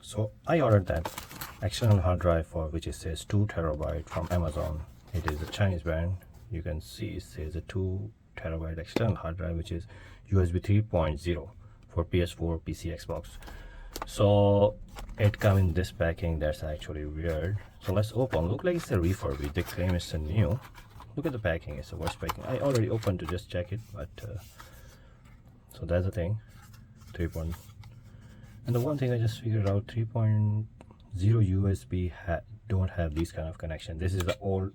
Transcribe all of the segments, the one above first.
So I ordered that external hard drive for which it says 2 terabyte from Amazon. It is a Chinese brand. You can see it says a 2 terabyte external hard drive, which is USB 3.0 for PS4, PC, Xbox. So it comes in this packing. That's actually weird. So let's open. Look like it's a refurb. They claim it's a new. Look at the packing. It's the worst packing. I already opened to just check it, but so that's the thing. 3. And the one thing I just figured out, 3.0 USB don't have these kind of connection. This is the old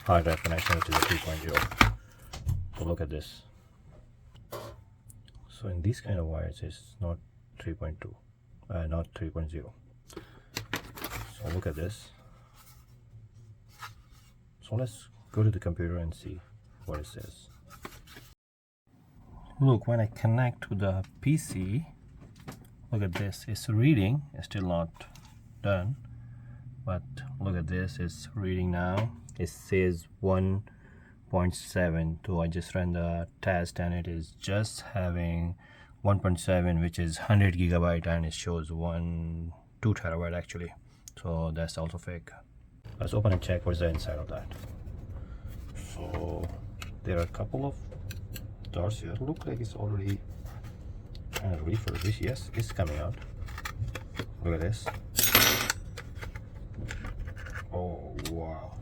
hard drive connection, which is a 3.0. So look at this. So in these kind of wires, it's not 3.2, not 3.0. So look at this. So let's go to the computer and see what it says. Look, when I connect to the PC, look at this. It's reading. It's still not done, but look at this. It's reading now. It says 1.7. So I just ran the test and it is just having 1.7, which is 100 gigabyte, and it shows 2 terabyte actually. So that's also fake. Let's open and check what's the inside of that. So there are a couple of doors here. Look like it's already kind of refurbished. Yes, it's coming out. Look at this. Oh wow,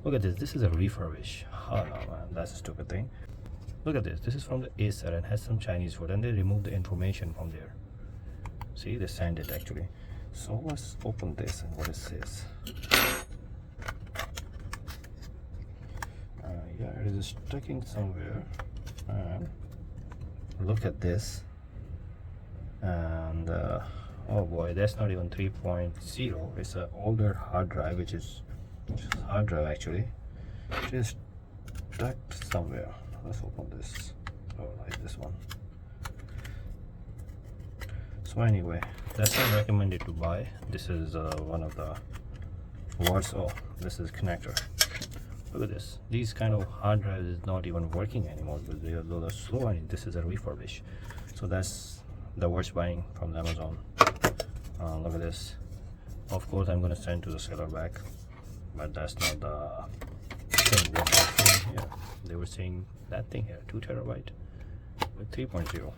look at this. This is a refurbish. Oh no man, that's a stupid thing. Look at this. This is from the Acer and has some Chinese food, and they removed the information from there. See, they signed it actually. So let's open this and what it says. Yeah, it is stuck in somewhere. And look at this. And oh boy, that's not even 3.0. It's an older hard drive, which is hard drive actually. It is stuck somewhere. Let's open this. Oh, like this one. So anyway, that's not recommended to buy. This is one of the words. Oh, this is connector. Look at this. These kind of hard drives is not even working anymore because they are slow, and this is a refurbish. So that's the worst buying from Amazon. Look at this. Of course I'm going to send to the seller back, but that's not the thing what they're saying here. They were saying that thing here, 2 terabyte with 3.0,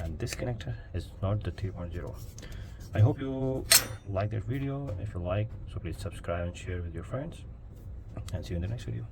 and this connector is not the 3.0. I hope you like that video. If you like, so please subscribe and share with your friends, and see you in the next video.